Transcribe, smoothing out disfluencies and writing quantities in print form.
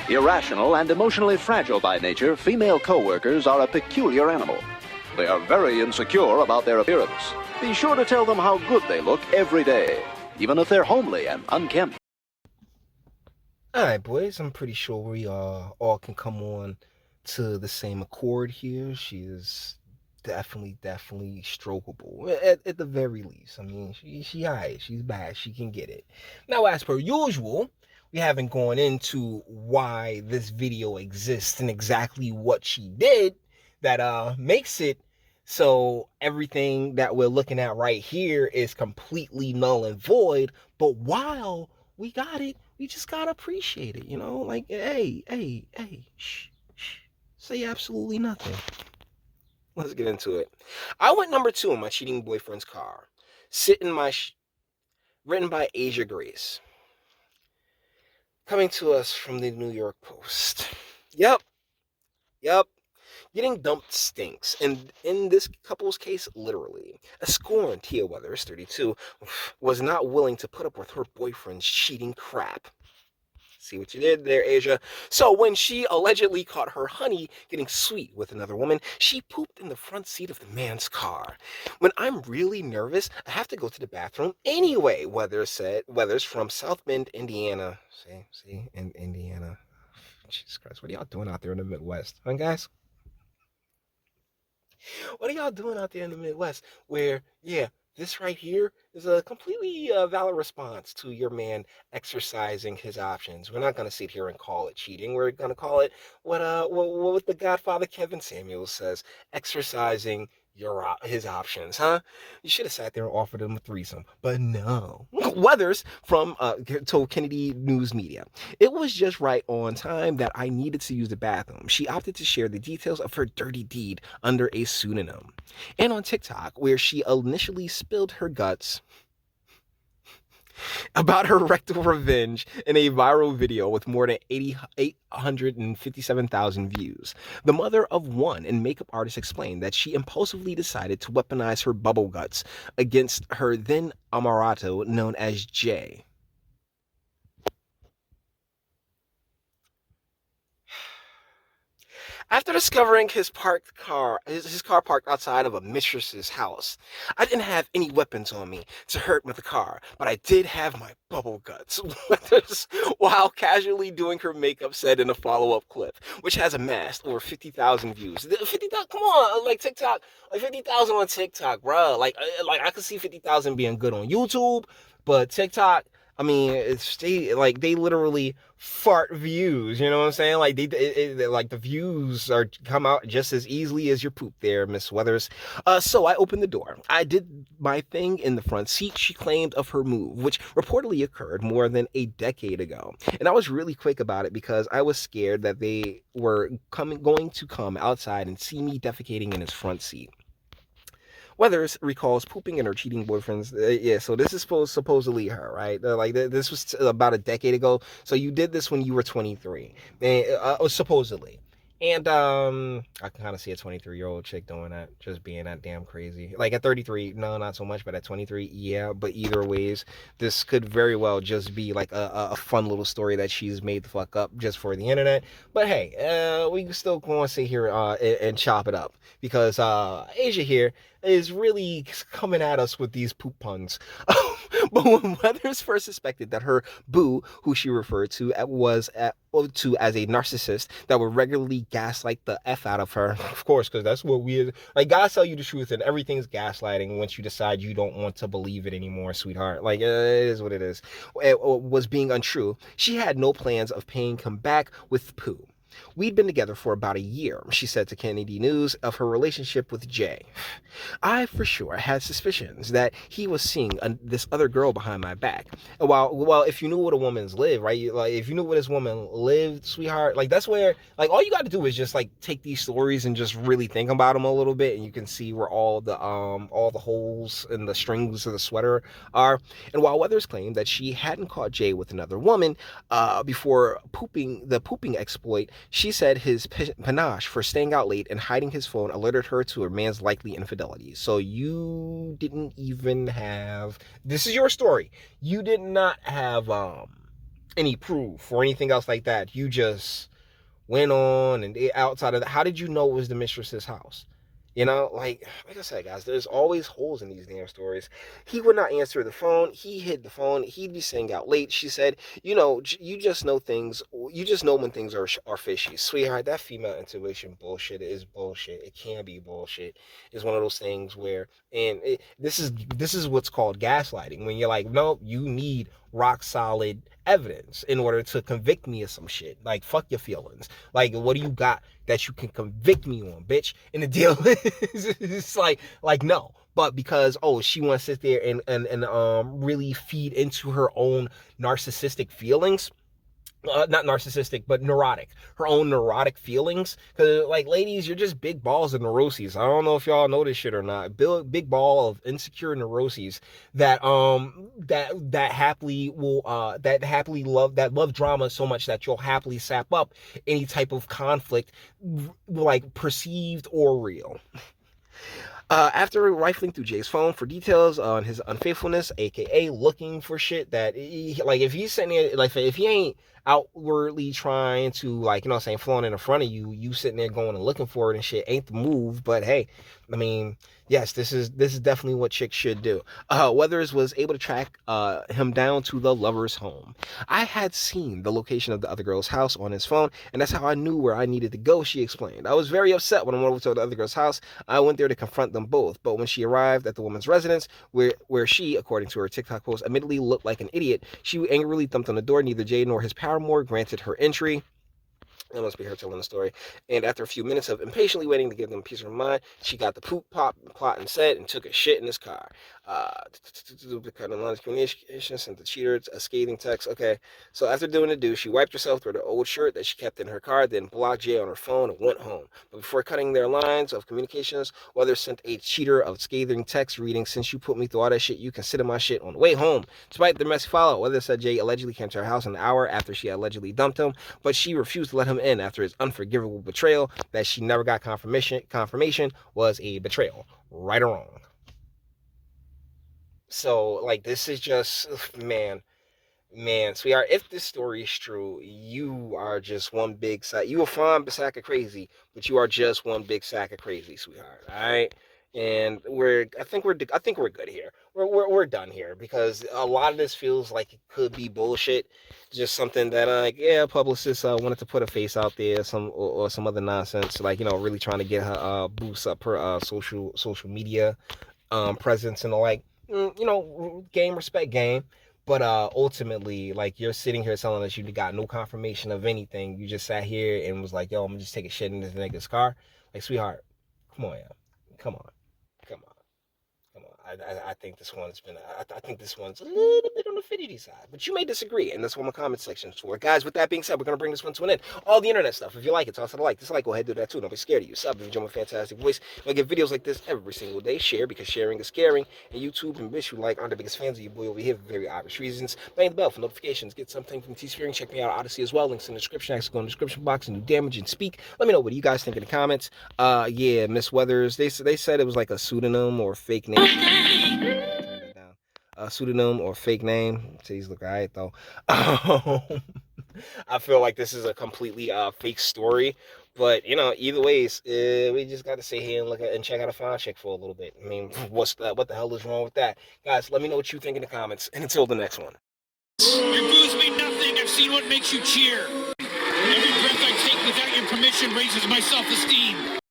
Irrational and emotionally fragile by nature, female co-workers are a peculiar animal. They are very insecure about their appearance. Be sure to tell them how good they look every day, even if they're homely and unkempt. Alright, boys, I'm pretty sure we all can come on to the same accord here. She is definitely strokeable. At the very least. I mean, she alright, she's bad, she can get it. Now, as per usual, we haven't gone into why this video exists and exactly what she did that makes it so everything that we're looking at right here is completely null and void. But while we got it, we just gotta appreciate it, you know? Like, hey, shh, say absolutely nothing. Let's get into it. I went number 2 in my cheating boyfriend's car. Sit in my written by Asia Grace. Coming to us from the New York Post. Yep. Getting dumped stinks, and in this couple's case, literally. A scorned Tia Weathers, 32, was not willing to put up with her boyfriend's cheating crap. See what you did there, Asia. So when she allegedly caught her honey getting sweet with another woman, she pooped in the front seat of the man's car. When I'm really nervous, I have to go to the bathroom anyway, Weathers from South Bend, Indiana. See, in Indiana. Jesus Christ, what are y'all doing out there in the Midwest, huh, guys? What are y'all doing out there in the Midwest where, yeah, this right here is a completely valid response to your man exercising his options. We're not going to sit here and call it cheating. We're going to call it what the Godfather Kevin Samuels says, exercising his options, huh? You should have sat there and offered him a threesome, but no. Weathers from told Kennedy News Media, it was just right on time that I needed to use the bathroom. She opted to share the details of her dirty deed under a pseudonym. And on TikTok, where she initially spilled her guts about her rectal revenge in a viral video with more than 857,000 views. The mother of one and makeup artist explained that she impulsively decided to weaponize her bubble guts against her then amorato known as Jay. After discovering his car parked outside of a mistress's house, I didn't have any weapons on me to hurt with the car, but I did have my bubble guts. While casually doing her makeup, said in a follow-up clip, which has amassed over 50,000 views. 50,000, come on, like TikTok, like 50,000 on TikTok, bro. Like I could see 50,000 being good on YouTube, but TikTok, I mean, they literally fart views, you know what I'm saying? Like like the views come out just as easily as your poop there, Miss Weathers. So I opened the door. I did my thing in the front seat, she claimed, of her move, which reportedly occurred more than a decade ago. And I was really quick about it because I was scared that they were going to come outside and see me defecating in his front seat. Weathers recalls pooping in her cheating boyfriend's. So this is supposedly her, right? This was about a decade ago. So you did this when you were 23, supposedly. And I can kind of see a 23-year-old chick doing that, just being that damn crazy. Like at 33, no, not so much, but at 23, yeah. But either ways, this could very well just be like a fun little story that she's made the fuck up just for the internet. But hey, we can still go and sit here and chop it up because Asia here is really coming at us with these poop puns. But when Weathers first suspected that her boo, who she referred to as a narcissist that would regularly gaslight the F out of her, of course, because that's what like, guys tell you the truth and everything's gaslighting once you decide you don't want to believe it anymore, sweetheart. Like, it is what it is. It was being untrue. She had no plans of paying him back with poo. We'd been together for about a year, she said to Kennedy News of her relationship with Jay. I for sure had suspicions that he was seeing this other girl behind my back. And while if you knew what a woman's live, right? If you knew what this woman lived, sweetheart, like that's where, like, all you got to do is just like take these stories and just really think about them a little bit, and you can see where all the holes in the strings of the sweater are. And while Weathers claimed that she hadn't caught Jay with another woman before the pooping exploit, she said his panache for staying out late and hiding his phone alerted her to her man's likely infidelity. So you didn't even have, this is your story, you did not have any proof or anything else like that. You just went on and outside of that. How did you know it was the mistress's house? You know, like I said, guys, there's always holes in these damn stories. He would not answer the phone. He hid the phone. He'd be staying out late. She said, you know, you just know things. You just know when things are fishy, sweetheart. That female intuition bullshit is bullshit. It can be bullshit. It's one of those things where, this is what's called gaslighting. When you're like, no, you need rock solid evidence in order to convict me of some shit. Like, fuck your feelings. Like, what do you got that you can convict me on, bitch? And the deal is, it's like no. But because, she wants to sit there and really feed into her own narcissistic feelings, not narcissistic, but neurotic. Her own neurotic feelings. Because, like, ladies, you're just big balls of neuroses. I don't know if y'all know this shit or not. Big ball of insecure neuroses that happily love drama so much that you'll happily sap up any type of conflict, like perceived or real. After rifling through Jay's phone for details on his unfaithfulness, aka looking for shit that, like, if he's sitting there, like, if he ain't outwardly trying to, like, flaunt in front of you, you sitting there going and looking for it and shit ain't the move. But hey, I mean, yes, this is definitely what chicks should do. Weathers was able to track him down to the lover's home. I had seen the location of the other girl's house on his phone, and that's how I knew where I needed to go, she explained. I was very upset when I went over to the other girl's house. I went there to confront them both, but when she arrived at the woman's residence, where she, according to her TikTok post, admittedly looked like an idiot, she angrily thumped on the door. Neither Jay nor his paramour granted her entry. That must be her telling the story. And after a few minutes of impatiently waiting to give them peace of mind, she got the poop pop plot and said and took a shit in his car. Kind of line of communication, sent the cheater a scathing text. Okay, so after doing the do, she wiped herself through the old shirt that she kept in her car, then blocked Jay on her phone and went home. But before cutting their lines of communications, Weather sent a cheater a scathing text reading, "Since you put me through all that shit, you consider my shit on the way home." Despite the messy fallout, Weather said Jay allegedly came to her house an hour after she allegedly dumped him, but she refused to let him in after his unforgivable betrayal that she never got confirmation was a betrayal, right or wrong. So, like, this is just, man, sweetheart, if this story is true, you are just one big sack. You a fine sack of crazy, but you are just one big sack of crazy, sweetheart. All right. And I think we're good here. We're done here because a lot of this feels like it could be bullshit. Just something that, publicists wanted to put a face out there, or some other nonsense, like, really trying to get her boost up her social media presence and the like. Game, respect game. But ultimately, like, you're sitting here telling us you got no confirmation of anything. You just sat here and was like, yo, I'm gonna just take a shit in this nigga's car. Like, sweetheart, come on, yeah. Come on. Come on. Come on. I think this one's been, I think this one's a little bit on the fidgety side, but you may disagree, and that's what my comment section is for. Guys, with that being said, we're going to bring this one to an end. All the internet stuff, if you like it, toss it a like. Dislike, go ahead, do that too. Don't be scared of you. Sub if you enjoy my fantastic voice. I get videos like this every single day. Share, because sharing is caring. And YouTube and Bitchute are the biggest fans of you boy over here for very obvious reasons. Bang the bell for notifications. Get something from Teespring. Check me out, Odyssey as well. Links in the description. Actually, go in the description box and do damage and speak. Let me know, what do you guys think in the comments? Yeah, Miss Weathers, they said it was like a pseudonym or fake name. A pseudonym or fake name. Titties look alright though. I feel like this is a completely fake story, but either ways, we just got to sit here and look at and check out a file check for a little bit. I mean, what the hell is wrong with that, guys? Let me know what you think in the comments, and until the next one. Your booze mean nothing. I've seen what makes you cheer. Every breath I take without your permission raises my self-esteem.